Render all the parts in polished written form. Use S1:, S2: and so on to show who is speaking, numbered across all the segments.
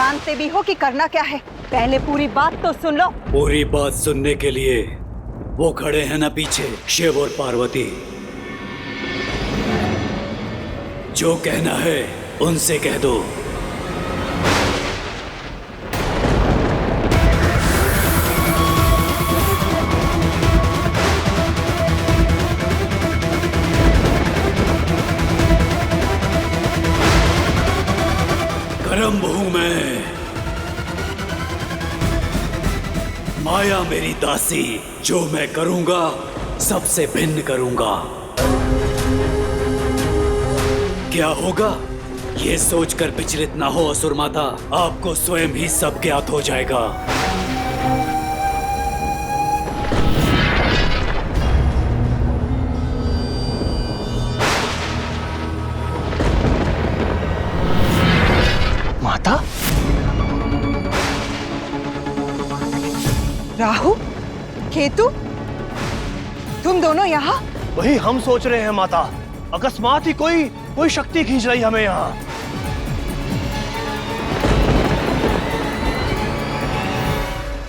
S1: जानते भी हो कि करना क्या है। पहले पूरी बात तो सुन लो।
S2: पूरी बात सुनने के लिए वो खड़े हैं ना पीछे, शिव और पार्वती। जो कहना है उनसे कह दो। कर्म हूं मैं, माया मेरी दासी। जो मैं करूंगा सबसे भिन्न करूंगा। क्या होगा ये सोचकर विचलित ना हो असुर माता, आपको स्वयं ही सब ज्ञात हो जाएगा।
S3: माता,
S1: राहु, केतु, तुम दोनों यहाँ?
S3: वही हम सोच रहे हैं माता। अकस्मात ही कोई शक्ति खींच रही हमें यहाँ।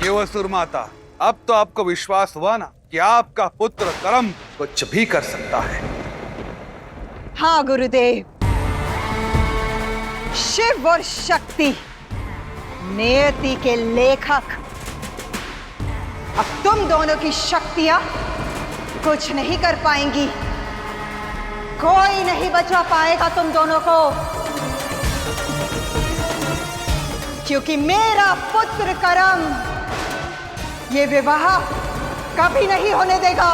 S4: क्यों असुर माता, अब तो आपको विश्वास हुआ ना कि आपका पुत्र कर्म कुछ भी कर सकता है।
S1: हाँ गुरुदेव, शिव और शक्ति नियति के लेखक। अब तुम दोनों की शक्तियां कुछ नहीं कर पाएंगी। कोई नहीं बचा पाएगा तुम दोनों को, क्योंकि मेरा पुत्र करम ये विवाह कभी नहीं होने देगा।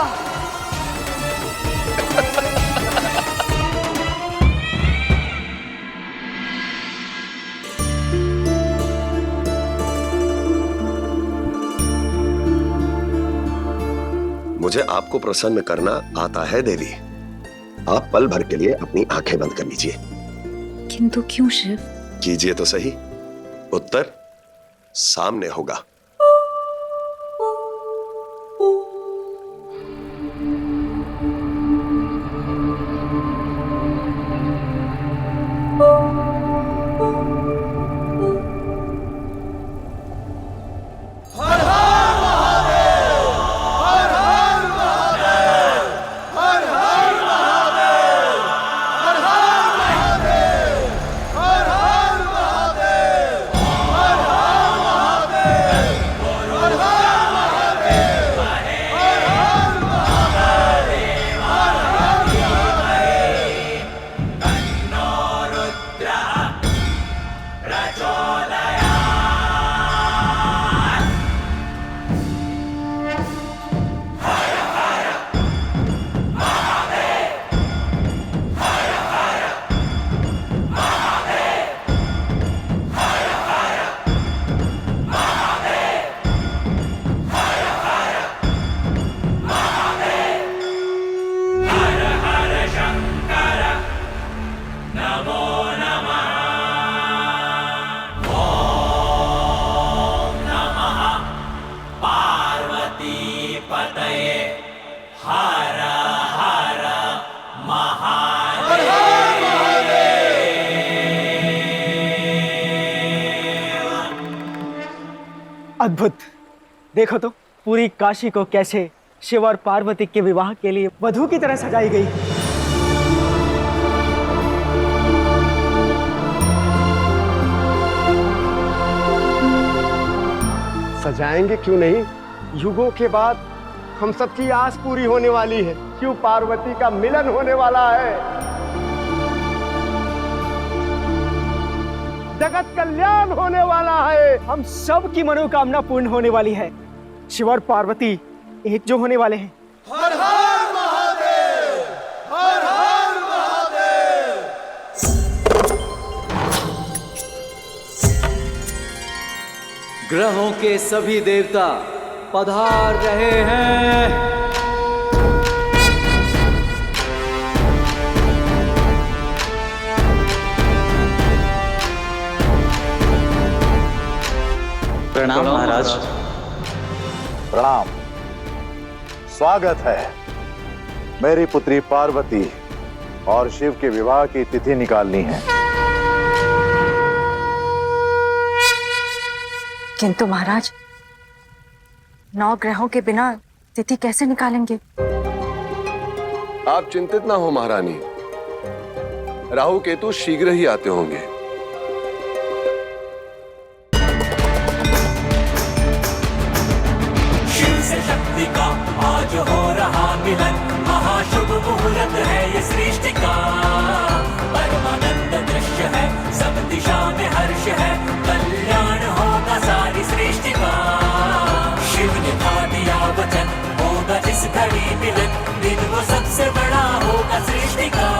S5: मुझे आपको प्रसन्न करना आता है देवी। आप पल भर के लिए अपनी आंखें बंद कर लीजिए।
S6: किंतु क्यों शिव?
S5: कीजिए तो सही, उत्तर सामने होगा।
S7: अद्भुत। देखो तो पूरी काशी को कैसे शिव और पार्वती के विवाह के लिए वधू की तरह सजाई गई।
S8: सजाएंगे क्यों नहीं? युगों के बाद हम सबकी आस पूरी होने वाली है। शिव पार्वती का मिलन होने वाला है। जगत कल्याण होने वाला है।
S7: हम सब की मनोकामना पूर्ण होने वाली है। शिव और पार्वती एक जो होने वाले हैं।
S3: हर हर महादेव, हर हर महादेव।
S2: ग्रहों के सभी देवता पधार रहे हैं।
S9: प्रणाम महाराज।
S10: प्रणाम। स्वागत है। मेरी पुत्री पार्वती और शिव के विवाह की तिथि निकालनी है।
S6: किंतु महाराज, 9 ग्रहों के बिना तिथि कैसे निकालेंगे?
S5: आप चिंतित ना हो महारानी, राहु केतु शीघ्र ही आते होंगे।
S2: शिव से शक्ति का आज हो रहा मिलन, महाशुभ मुहूर्त है ये सृष्टि का। परमानंद दृश्य है, सब दिशा में हर्ष है, कल्याण होगा सारी सृष्टि का। शिव ने था दिया वचन, होगा इस घड़ी मिलन, दिन वो सबसे बड़ा होगा सृष्टि का।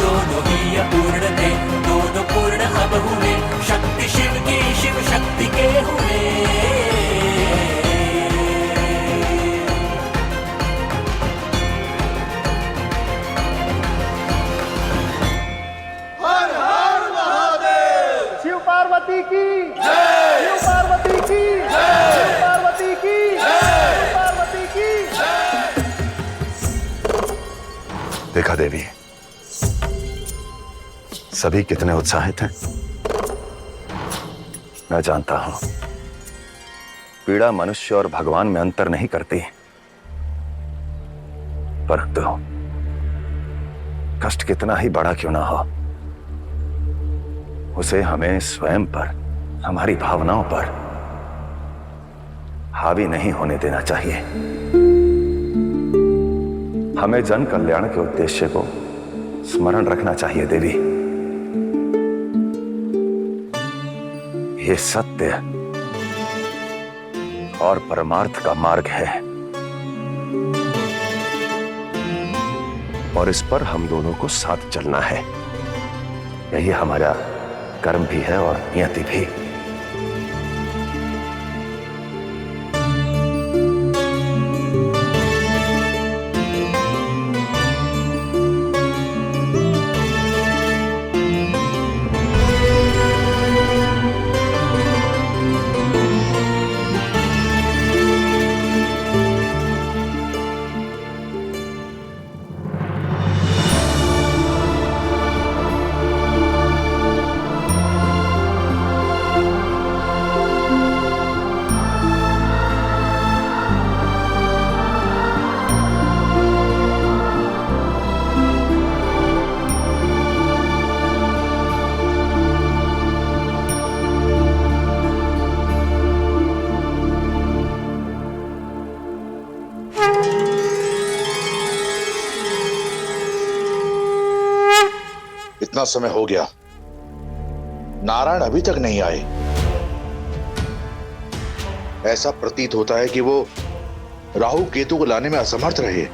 S2: दोनों ही अपूर्ण थे, दोनों पूर्ण अब हुए, शक्ति शिव की, शिव शक्ति के हुए।
S8: शिव पार्वती की जय, शिव पार्वती की जय, शिव पार्वती की जय, शिव पार्वती की जय।
S10: देखा देवी, सभी कितने उत्साहित हैं। मैं जानता हूं पीड़ा मनुष्य और भगवान में अंतर नहीं करती, परंतु कष्ट कितना ही बड़ा क्यों ना हो, उसे हमें स्वयं पर, हमारी भावनाओं पर हावी नहीं होने देना चाहिए। हमें जन कल्याण के उद्देश्य को स्मरण रखना चाहिए देवी। ये सत्य और परमार्थ का मार्ग है, और इस पर हम दोनों को साथ चलना है। यही हमारा कर्म भी है और नियति भी। इतना समय हो गया, नारायण अभी तक नहीं आए। ऐसा प्रतीत होता है कि वो राहु केतु को लाने में असमर्थ रहे।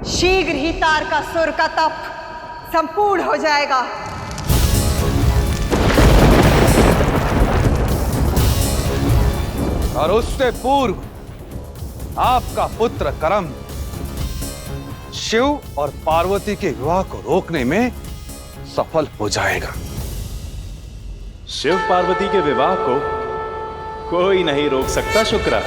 S1: शीघ्र ही तारकासुर का तप संपूर्ण हो जाएगा।
S4: और उससे पूर्व आपका पुत्र करम शिव और पार्वती के विवाह को रोकने में सफल हो जाएगा।
S11: शिव पार्वती के विवाह को कोई नहीं रोक सकता शुक्रा।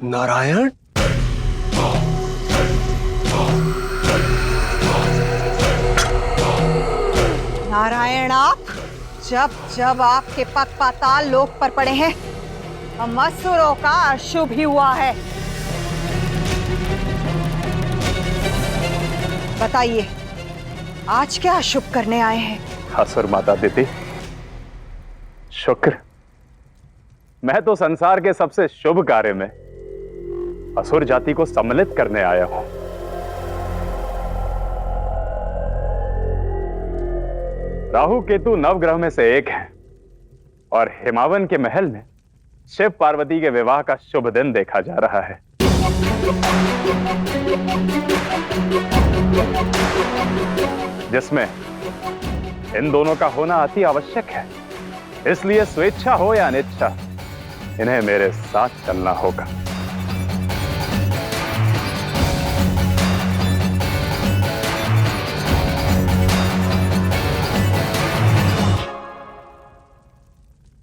S3: नारायण,
S1: नारायण, आप जब जब आपके पग पाताल लोक पर पड़े हैं, हम असुरों का अशुभ ही हुआ है। बताइए, आज क्या अशुभ करने आए हैं?
S11: असुर माता दीदी, शुक्र, मैं तो संसार के सबसे शुभ कार्य में असुर जाति को सम्मिलित करने आया हूं। राहु केतु नवग्रह में से एक है और हिमावन के महल में शिव पार्वती के विवाह का शुभ दिन देखा जा रहा है। जिसमें इन दोनों का होना अति आवश्यक है। इसलिए स्वेच्छा हो या अनिच्छा, इन्हें मेरे साथ चलना होगा।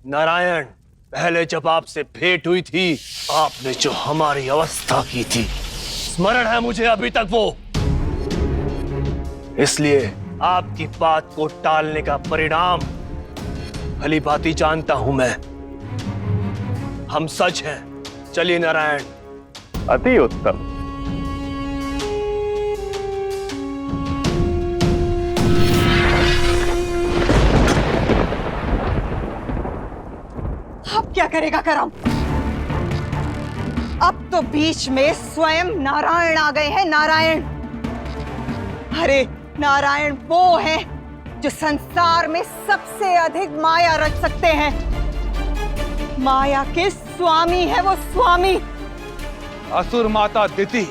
S3: नारायण, पहले जब आपसे भेंट हुई थी, आपने जो हमारी अवस्था की थी, स्मरण है मुझे अभी तक वो। इसलिए आपकी बात को टालने का परिणाम भली भांति जानता हूं मैं। हम सच हैं। चलिए नारायण।
S11: अति उत्तम।
S1: अब क्या करेगा करम? अब तो बीच में स्वयं नारायण आ गए हैं। नारायण, अरे नारायण वो है जो संसार में सबसे अधिक माया रच सकते हैं। माया के स्वामी है वो, स्वामी।
S4: असुर माता दिति,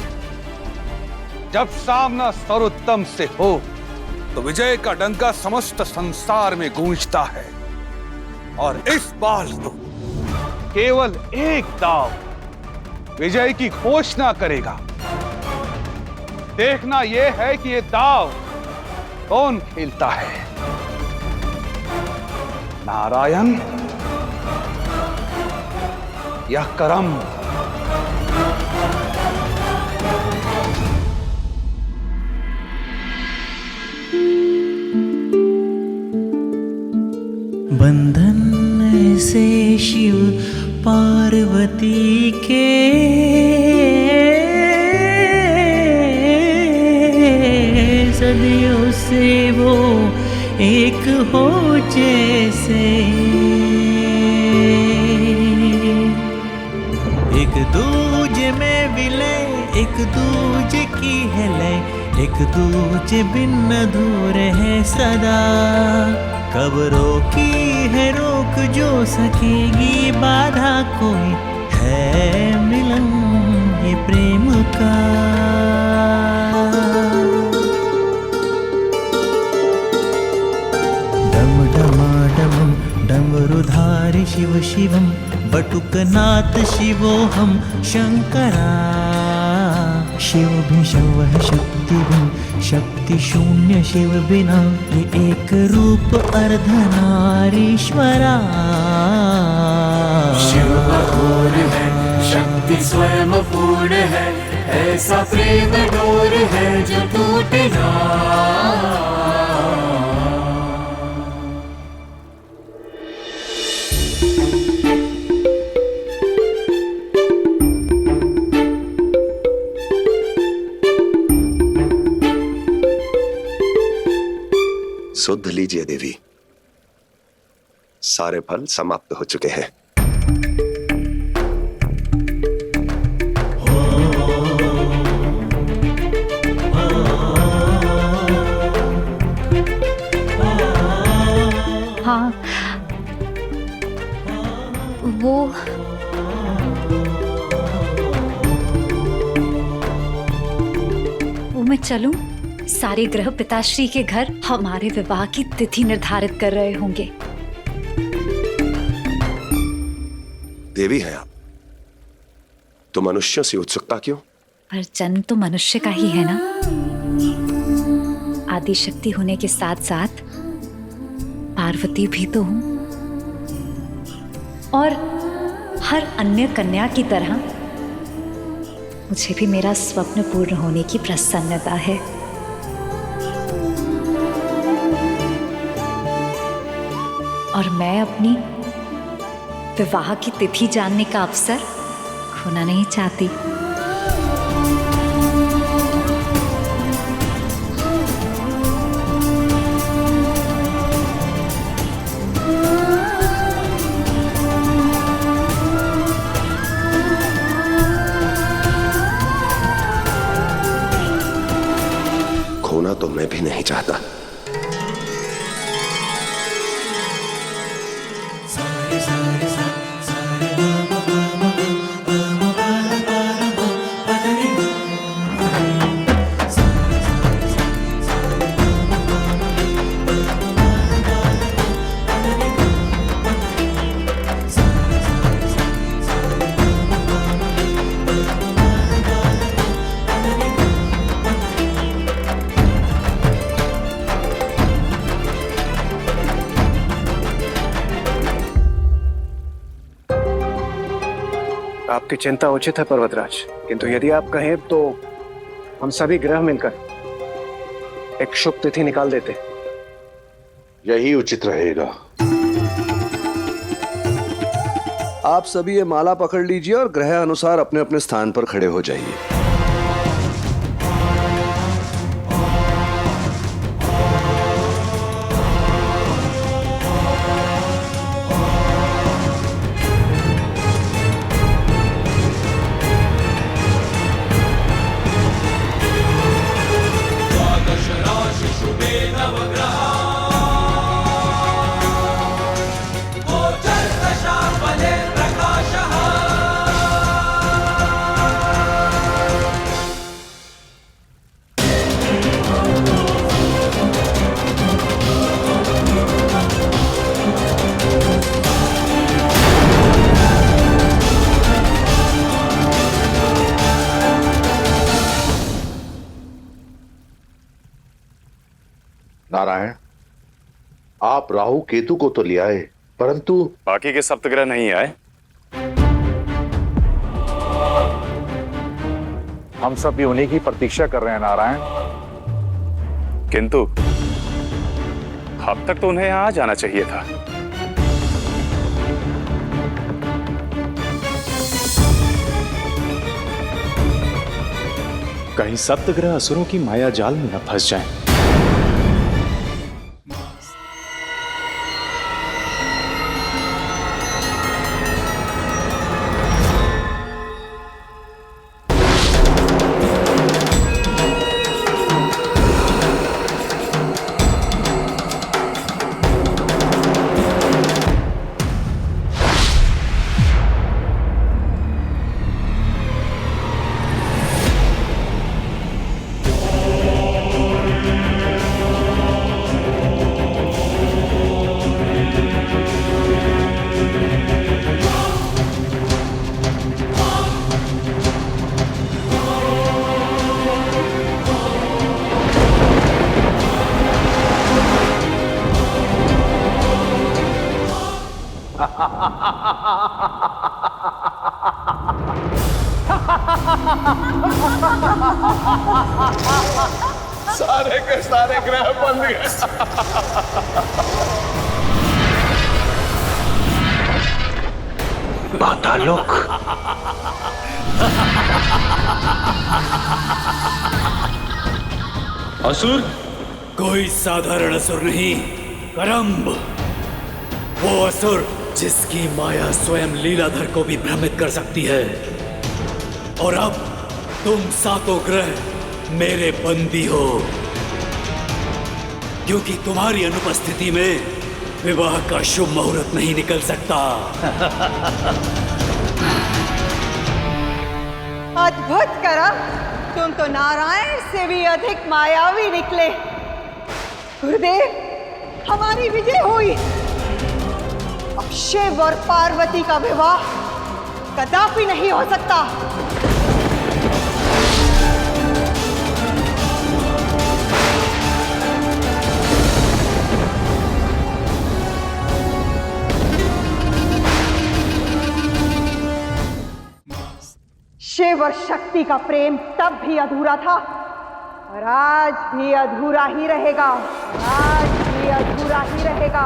S4: जब सामना सर्वोत्तम से हो तो विजय का डंका समस्त संसार में गूंजता है। और इस बार तो केवल एक दाव विजय की घोषणा करेगा। देखना यह है कि ये दाव कौन खेलता है, नारायण या करम।
S2: बंधन ऐसे शिव पार्वती के, सदियों से वो एक हो जैसे। एक दूजे में विलय, एक दूजे की है लय, एक दूजे बिन अधूरे है सदा। कब रोकी है रोक जो सकेगी बाधा, कोई है मिलन ये प्रेम का। डम डमाडमं डमरुधारि शिव शिवं, बटुकनाथ शिवोऽहं शंकरा। शिव भी शव है शक्ति भी शक्ति शून्य, शिव बिना ये एक रूप अर्धनारीश्वरा।
S12: शिव अघोर है शक्ति स्वयं पूर्ण है, ऐसा प्रेम डोर है जो टूटे ना।
S5: सुध लीजिए देवी, सारे फल समाप्त हो चुके हैं।
S6: हाँ, वो मैं चलूं? सारे ग्रह पिताश्री के घर हमारे विवाह की तिथि निर्धारित कर रहे होंगे।
S5: देवी हैं आप, तो मनुष्यों से उत्सुकता क्यों?
S6: पर जन्म तो मनुष्य का ही है ना। आदि शक्ति होने के साथ साथ पार्वती भी तो हूं, और हर अन्य कन्या की तरह मुझे भी मेरा स्वप्न पूर्ण होने की प्रसन्नता है। और मैं अपनी विवाह की तिथि जानने का अवसर खोना नहीं चाहती।
S5: खोना तो मैं भी नहीं चाहता।
S7: आपकी चिंता उचित है पर्वतराज, किंतु यदि आप कहें तो हम सभी ग्रह मिलकर एक शुभ तिथि निकाल देते।
S10: यही उचित रहेगा।
S13: आप सभी ये माला पकड़ लीजिए और ग्रह अनुसार अपने अपने स्थान पर खड़े हो जाइए।
S10: नारायण, आप राहु केतु को तो ले आए, परंतु
S11: बाकी के सप्तग्रह नहीं आए।
S14: हम सब भी उन्हीं की प्रतीक्षा कर रहे हैं नारायण।
S11: किंतु अब तक तो उन्हें यहां आ जाना चाहिए था।
S14: कहीं सप्तग्रह असुरों की माया जाल में न फंस जाएं।
S10: सारे के सारे ग्रह बन गए।
S3: पातालोक।
S2: असुर? कोई साधारण असुर नहीं, करम्ब, वो असुर जिसकी माया स्वयं लीलाधर को भी भ्रमित कर सकती है। और अब तुम सातों ग्रह मेरे बंदी हो, क्योंकि तुम्हारी अनुपस्थिति में विवाह का शुभ मुहूर्त नहीं निकल सकता।
S1: अद्भुत करम, तुम तो नारायण से भी अधिक मायावी निकले। गुरुदेव, हमारी विजय हुई। अब शिव और पार्वती का विवाह कदापि नहीं हो सकता। शिव और शक्ति का प्रेम तब भी अधूरा था और आज भी अधूरा ही रहेगा। आज भी अधूरा ही रहेगा।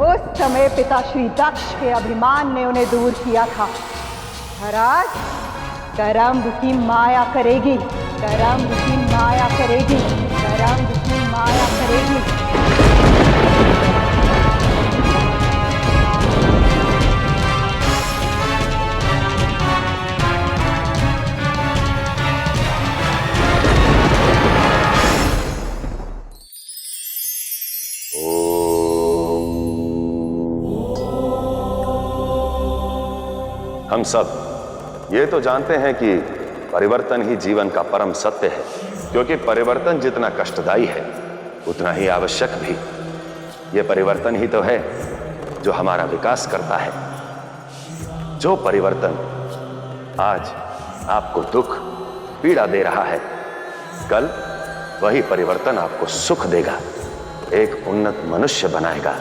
S1: उस समय पिता श्री दक्ष के अभिमान ने उन्हें दूर किया था और आज करम्ब की माया करेगी। करम्ब की माया करेगी। करम्ब की माया करेगी।
S10: हम सब ये तो जानते हैं कि परिवर्तन ही जीवन का परम सत्य है, क्योंकि परिवर्तन जितना कष्टदायी है उतना ही आवश्यक भी। ये परिवर्तन ही तो है जो हमारा विकास करता है। जो परिवर्तन आज आपको दुख पीड़ा दे रहा है, कल वही परिवर्तन आपको सुख देगा, एक उन्नत मनुष्य बनाएगा,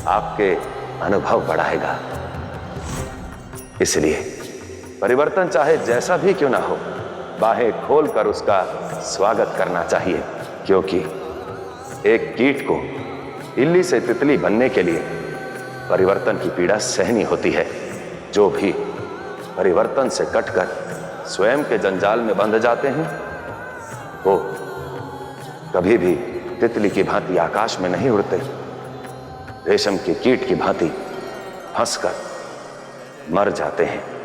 S10: आपके अनुभव बढ़ाएगा। इसलिए परिवर्तन चाहे जैसा भी क्यों ना हो, बाहें खोलकर उसका स्वागत करना चाहिए, क्योंकि एक कीट को इल्ली से तितली बनने के लिए परिवर्तन की पीड़ा सहनी होती है। जो भी परिवर्तन से कटकर स्वयं के जंजाल में बंध जाते हैं, वो कभी भी तितली की भांति आकाश में नहीं उड़ते, रेशम के कीट की भांति फंसकर मर जाते हैं।